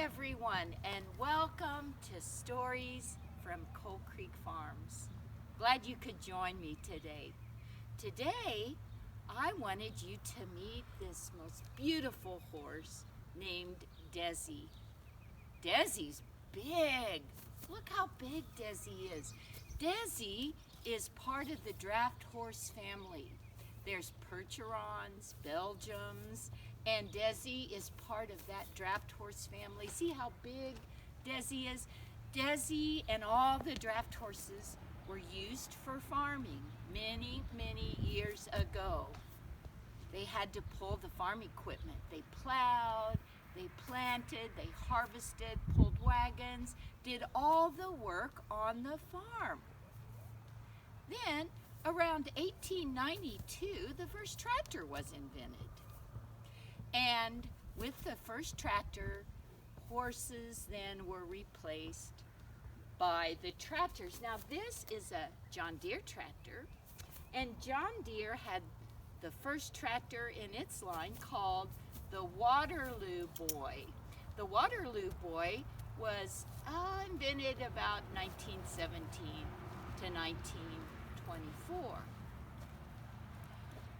everyone, and welcome to Stories from Coal Creek Farms. Glad you could join me today. Today, I wanted you to meet this most beautiful horse named Desi. Desi's big. Look how big Desi is. Desi is part of the draft horse family. There's Percherons, Belgiums, and Desi is part of that draft horse family. See how big Desi is? Desi and all the draft horses were used for farming many, many years ago. They had to pull the farm equipment. They plowed, they planted, they harvested, pulled wagons, did all the work on the farm. Then, around 1892, the first tractor was invented. And with the first tractor, horses then were replaced by the tractors. Now this is a John Deere tractor, and John Deere had the first tractor in its line called the Waterloo Boy. The Waterloo Boy was invented about 1917 to 1924.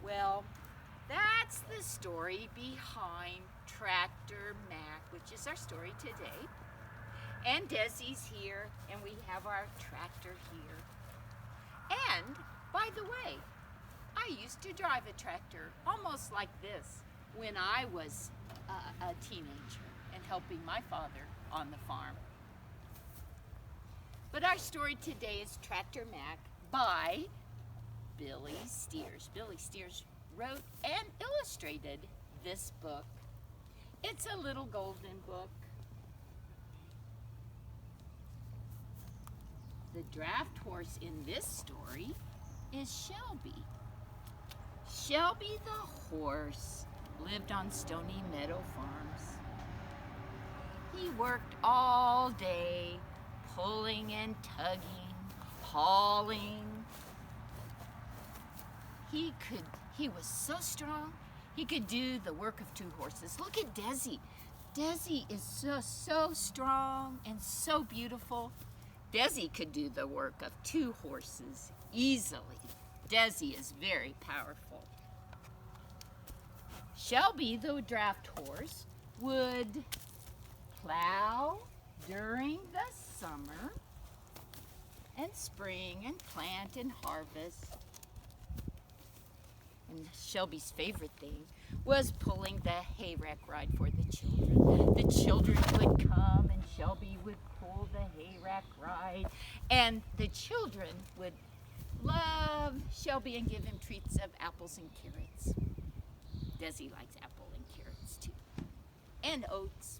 Well, that's the story behind Tractor Mac, which is our story today. And Desi's here, and we have our tractor here. And, by the way, I used to drive a tractor almost like this when I was a teenager and helping my father on the farm. But our story today is Tractor Mac by Billy Steers. Billy Steers wrote and illustrated this book. It's a little golden book. The draft horse in this story is Shelby. Shelby the horse lived on Stony Meadow Farms. He worked all day, pulling and tugging, hauling. He was so strong, he could do the work of two horses. Look at Desi. Desi is so strong and so beautiful. Desi could do the work of two horses easily. Desi is very powerful. Shelby, the draft horse, would plow during the summer and spring and plant and harvest. And Shelby's favorite thing was pulling the hay rack ride for the children. The children would come and Shelby would pull the hay rack ride, and the children would love Shelby and give him treats of apples and carrots. Desi likes apple and carrots too, and oats.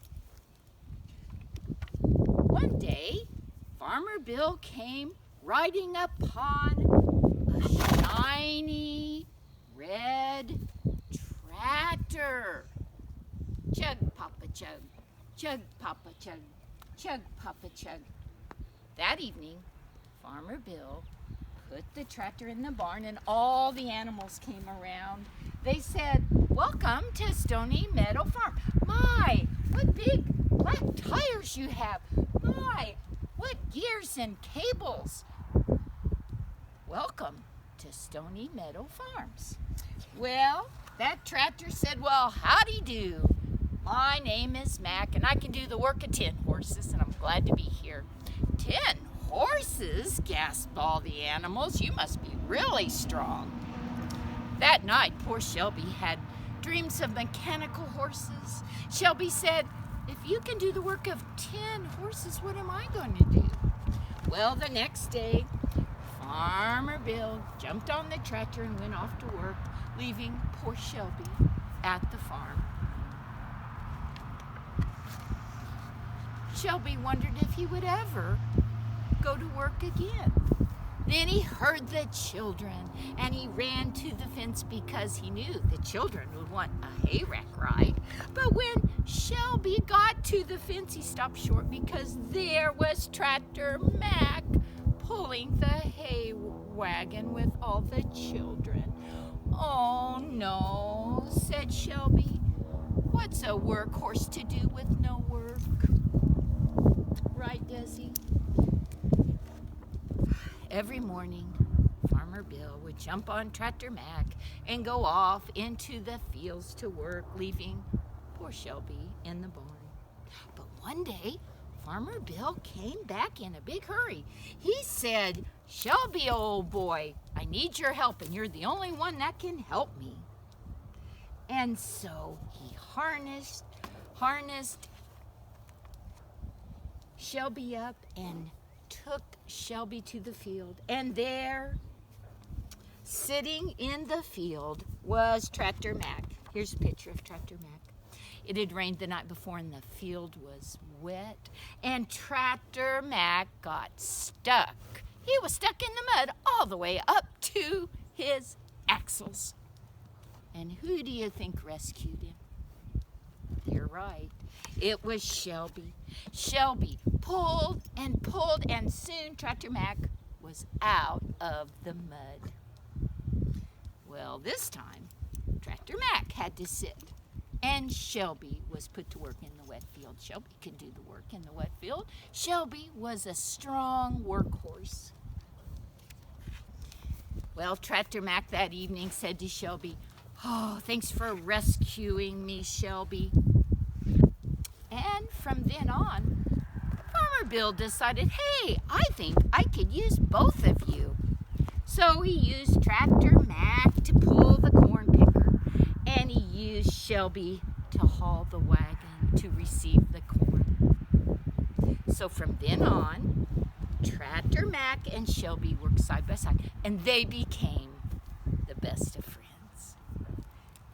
One day, Farmer Bill came riding upon a shiny red tractor. Chug, Papa, chug. Chug, Papa, chug. Chug, Papa, chug. That evening, Farmer Bill put the tractor in the barn and all the animals came around. They said, "Welcome to Stony Meadow Farm. My, what big black tires you have. My, what gears and cables. Welcome to Stony Meadow Farms." Well, that tractor said, "Well, howdy do. My name is Mac, and I can do the work of 10 horses, and I'm glad to be here." 10 horses? Gasped all the animals. "You must be really strong." That night, poor Shelby had dreams of mechanical horses. Shelby said, "If you can do the work of 10 horses, what am I going to do?" Well, the next day, Farmer Bill jumped on the tractor and went off to work, leaving poor Shelby at the farm. Shelby wondered if he would ever go to work again. Then he heard the children, and he ran to the fence because he knew the children would want a hay rack ride. But when Shelby got to the fence, he stopped short because there was Tractor Mac pulling the hay wagon with all the children. "Oh no," said Shelby. What's a workhorse to do with no work? Right, Desi? Every morning, Farmer Bill would jump on Tractor Mac and go off into the fields to work, leaving poor Shelby in the barn. But one day, Farmer Bill came back in a big hurry. He said, "Shelby, old boy, I need your help, and you're the only one that can help me." And so he harnessed Shelby up and took Shelby to the field. And there, sitting in the field, was Tractor Mac. Here's a picture of Tractor Mac. It had rained the night before and the field was wet, and Tractor Mac got stuck. He was stuck in the mud all the way up to his axles. And who do you think rescued him? You're right. It was Shelby. Shelby pulled, and soon Tractor Mac was out of the mud. Well, this time, Tractor Mac had to sit, and Shelby was put to work in the wet field. Shelby could do the work in the wet field. Shelby was a strong workhorse. Well, Tractor Mac that evening said to Shelby, "Oh, thanks for rescuing me, Shelby." And from then on, Farmer Bill decided, hey, I think I could use both of you. So he used Tractor Mac to pull the corn picker, and he used Shelby to haul the wagon to receive the corn. So from then on, Tractor Mac and Shelby worked side by side, and they became the best of friends.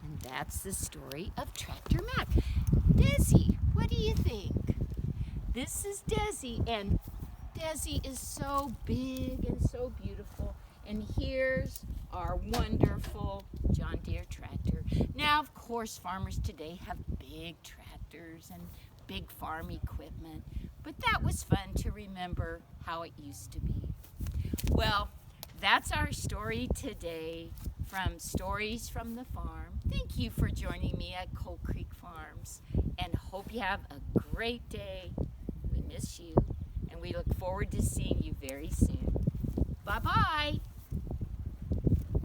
And that's the story of Tractor Mac. Desi, what do you think? This is Desi, and Desi is so big and so beautiful. And here's our wonderful John Deere tractor. Now, of course, farmers today have big tractors and big farm equipment, but that was fun to remember how it used to be. Well, that's our story today from Stories from the Farm. Thank you for joining me at Coal Creek Farms, and hope you have a great day. We miss you, and we look forward to seeing you very soon. Bye-bye.